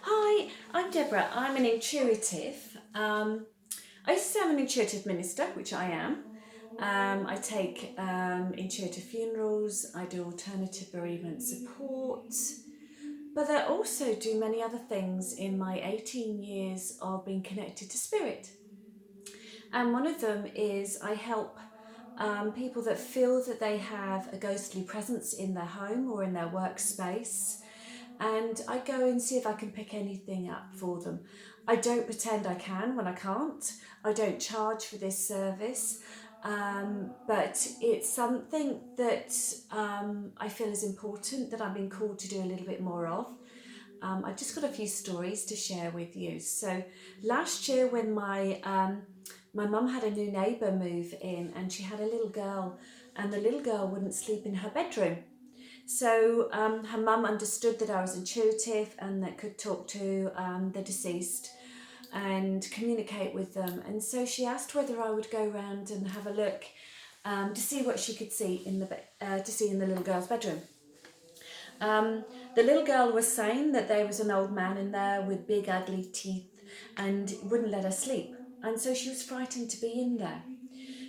Hi, I'm Deborah. I'm an intuitive. I used to say I'm an intuitive minister, which I am. I take intuitive funerals, I do alternative bereavement support, but I also do many other things in my 18 years of being connected to spirit. And one of them is I help people that feel that they have a ghostly presence in their home or in their workspace, and I go and see if I can pick anything up for them. I don't pretend I can when I can't. I don't charge for this service, but it's something that I feel is important that I'm being called to do a little bit more of. I've just got a few stories to share with you. So last year when my mum had a new neighbour move in, and she had a little girl, and the little girl wouldn't sleep in her bedroom. So her mum understood that I was intuitive and that could talk to the deceased and communicate with them. And so she asked whether I would go around and have a look to see what she could see in the little girl's bedroom. The little girl was saying that there was an old man in there with big ugly teeth and wouldn't let her sleep. And so she was frightened to be in there.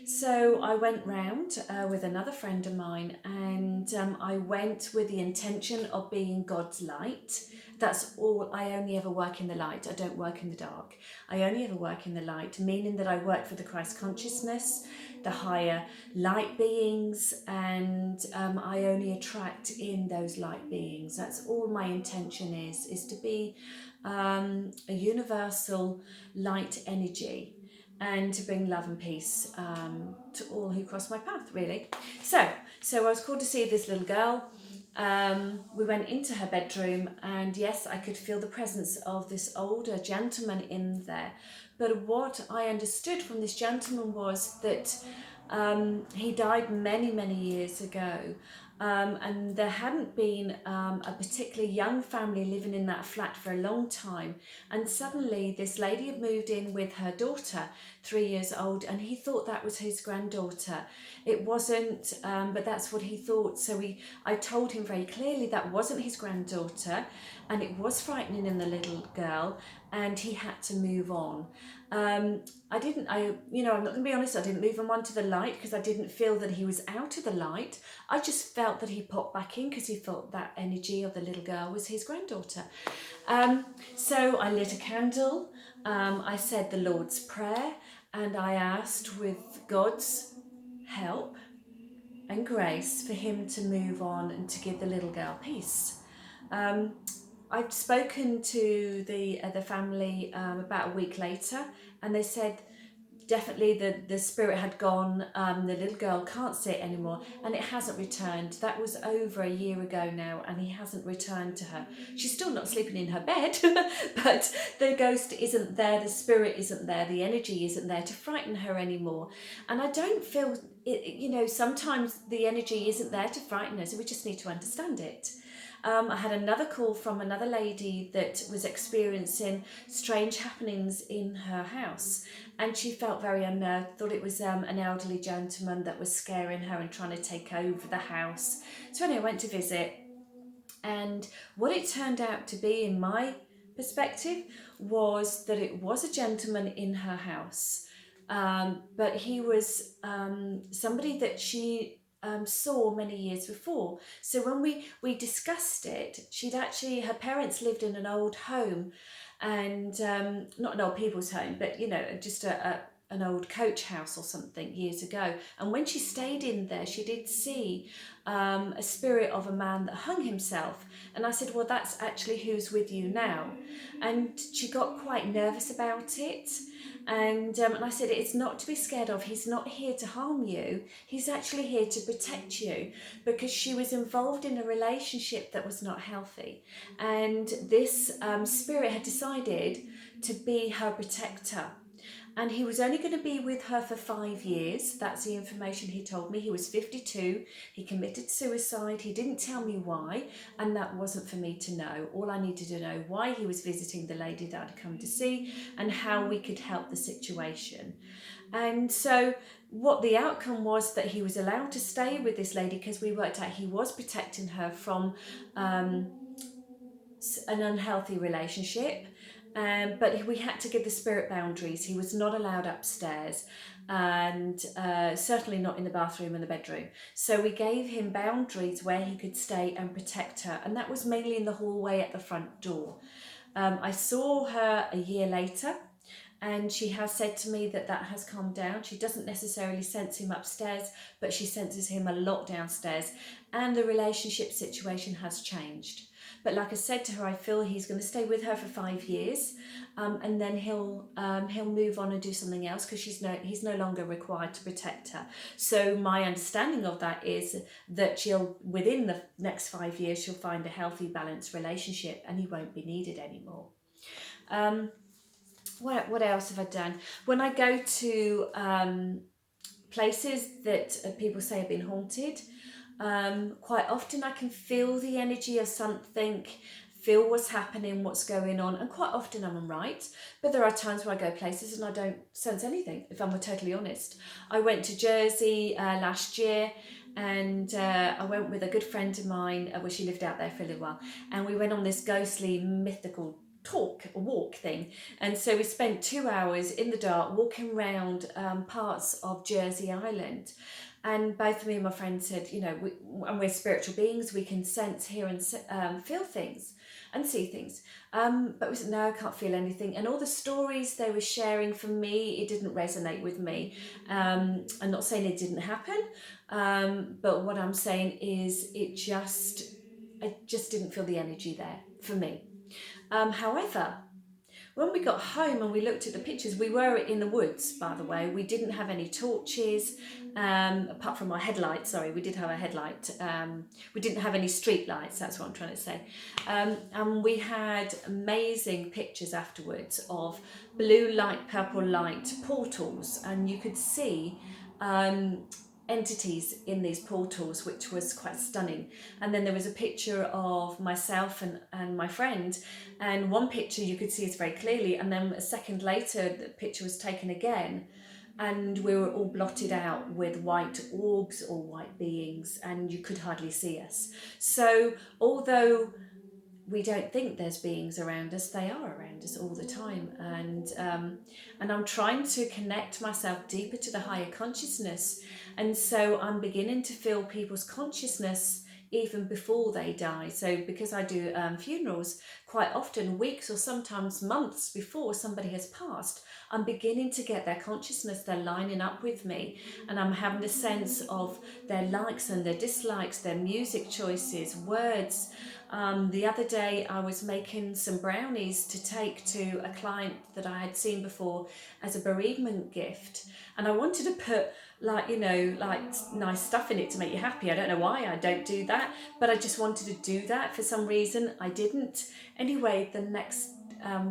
So I went round with another friend of mine, and I went with the intention of being God's light. That's all. I only ever work in the light. I don't work in the dark. I only ever work in the light, meaning that I work for the Christ consciousness, the higher light beings, and I only attract in those light beings. That's all my intention is to be a universal light energy, and to bring love and peace to all who cross my path, really. So I was called to see this little girl. We went into her bedroom, and yes, I could feel the presence of this older gentleman in there. But what I understood from this gentleman was that he died many, many years ago. And there hadn't been a particularly young family living in that flat for a long time. And suddenly this lady had moved in with her daughter, 3 years old, and he thought that was his granddaughter. It wasn't, but that's what he thought. So I told him very clearly that wasn't his granddaughter, and it was frightening in the little girl, and he had to move on. I'm not going to be honest, I didn't move him onto the light because I didn't feel that he was out of the light. I just felt that he popped back in because he thought that energy of the little girl was his granddaughter. So I lit a candle, I said the Lord's Prayer, and I asked with God's help and grace for him to move on and to give the little girl peace. I've spoken to the family about a week later, and they said definitely the spirit had gone. The little girl can't see it anymore, and it hasn't returned. That was over a year ago now, and he hasn't returned to her. She's still not sleeping in her bed, but the ghost isn't there, the spirit isn't there, the energy isn't there to frighten her anymore. And I don't feel it, sometimes the energy isn't there to frighten us, so we just need to understand it. I had another call from another lady that was experiencing strange happenings in her house, and she felt very unnerved, thought it was an elderly gentleman that was scaring her and trying to take over the house. So anyway, I went to visit, and what it turned out to be, in my perspective, was that it was a gentleman in her house, but he was somebody that she saw many years before. So when we discussed it, her parents lived in an old home, and not an old people's home, but just an old coach house or something years ago. And when she stayed in there, she did see a spirit of a man that hung himself. And I said, well, that's actually who's with you now. And she got quite nervous about it. And I said, it's not to be scared of. He's not here to harm you. He's actually here to protect you, because she was involved in a relationship that was not healthy. And this spirit had decided to be her protector. And he was only going to be with her for 5 years. That's the information he told me. He was 52. He committed suicide. He didn't tell me why, and that wasn't for me to know. All I needed to know why he was visiting the lady that I'd come to see and how we could help the situation. And so what the outcome was, that he was allowed to stay with this lady because we worked out he was protecting her from an unhealthy relationship. But we had to give the spirit boundaries. He was not allowed upstairs, and certainly not in the bathroom and the bedroom. So we gave him boundaries where he could stay and protect her, and that was mainly in the hallway at the front door. I saw her a year later, and she has said to me that that has calmed down. She doesn't necessarily sense him upstairs, but she senses him a lot downstairs, and the relationship situation has changed. But like I said to her, I feel he's going to stay with her for 5 years, and then he'll move on and do something else, because he's no longer required to protect her. So my understanding of that is that within the next 5 years, she'll find a healthy, balanced relationship, and he won't be needed anymore. What else have I done? When I go to places that people say have been haunted, quite often I can feel the energy of something, feel what's happening, what's going on, and quite often I'm right. But there are times where I go places and I don't sense anything, if I'm totally honest. I went to Jersey last year, and I went with a good friend of mine, where she lived out there for a little while, and we went on this ghostly, mythical walk thing. And so we spent 2 hours in the dark walking around parts of Jersey Island. And both me and my friend said, and we're spiritual beings, we can sense, hear, and feel things and see things. But we said, no, I can't feel anything. And all the stories they were sharing, for me, it didn't resonate with me. I'm not saying it didn't happen, but what I'm saying is I just didn't feel the energy there for me. However, when we got home and we looked at the pictures, we were in the woods, by the way. We didn't have any torches, apart from our headlight. Sorry, we did have a headlight. We didn't have any street lights, that's what I'm trying to say. And we had amazing pictures afterwards of blue light, purple light portals, and you could see entities in these portals, which was quite stunning. And then there was a picture of myself and my friend, and one picture you could see us very clearly, and then a second later the picture was taken again, and we were all blotted out with white orbs or white beings, and you could hardly see us. So although we don't think there's beings around us, they are around us all the time. And I'm trying to connect myself deeper to the higher consciousness, and so I'm beginning to feel people's consciousness even before they die. So because I do funerals, quite often weeks or sometimes months before somebody has passed, I'm beginning to get their consciousness. They're lining up with me, and I'm having a sense of their likes and their dislikes, their music choices, words. The other day I was making some brownies to take to a client that I had seen before as a bereavement gift, and I wanted to put like nice stuff in it to make you happy. I don't know why I don't do that, but I just wanted to do that. For some reason I didn't. Anyway, the next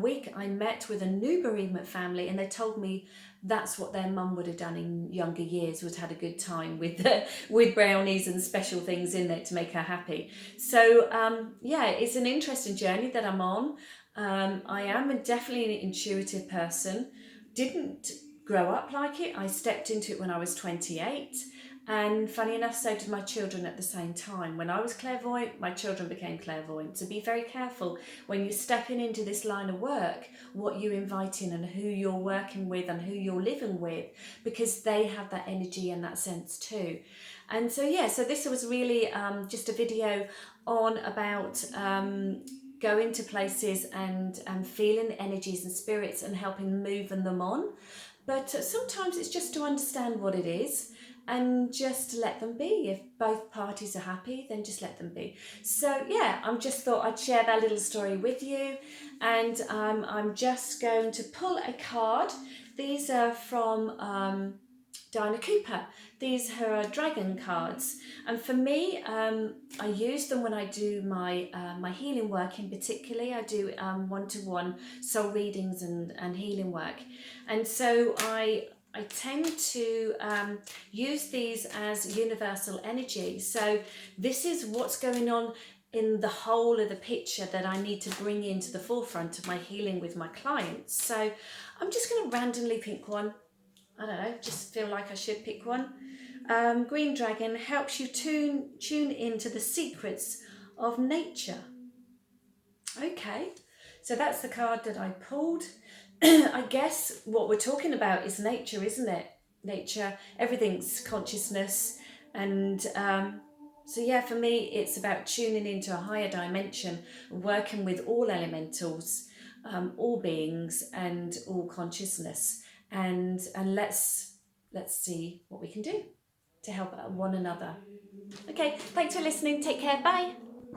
week I met with a new bereavement family, and they told me that's what their mum would have done in younger years, was had a good time with brownies and special things in there to make her happy. So it's an interesting journey that I'm on. I am definitely an intuitive person. Didn't grow up like it. I stepped into it when I was 28. And funny enough, so did my children at the same time. When I was clairvoyant, my children became clairvoyant. So be very careful when you're stepping into this line of work, what you invite in and who you're working with and who you're living with, because they have that energy and that sense too. And so, so this was really just a video on about going to places and feeling energies and spirits and helping moving them on. But sometimes it's just to understand what it is and just to let them be. If both parties are happy, then just let them be. So I just thought I'd share that little story with you. And I'm just going to pull a card. These are from Diana Cooper. These are dragon cards, and for me, I use them when I do my healing work. In particularly, I do one-to-one soul readings and healing work, and so I tend to use these as universal energy. So this is what's going on in the whole of the picture that I need to bring into the forefront of my healing with my clients. So I'm just going to randomly pick one. I don't know, just feel like I should pick one. Green Dragon helps you tune into the secrets of nature. Okay, so that's the card that I pulled. I guess what we're talking about is nature, isn't it? Nature, everything's consciousness. And so, yeah, for me, it's about tuning into a higher dimension, working with all elementals, all beings, and all consciousness. And let's see what we can do to help one another. Okay, thanks for listening. Take care. Bye.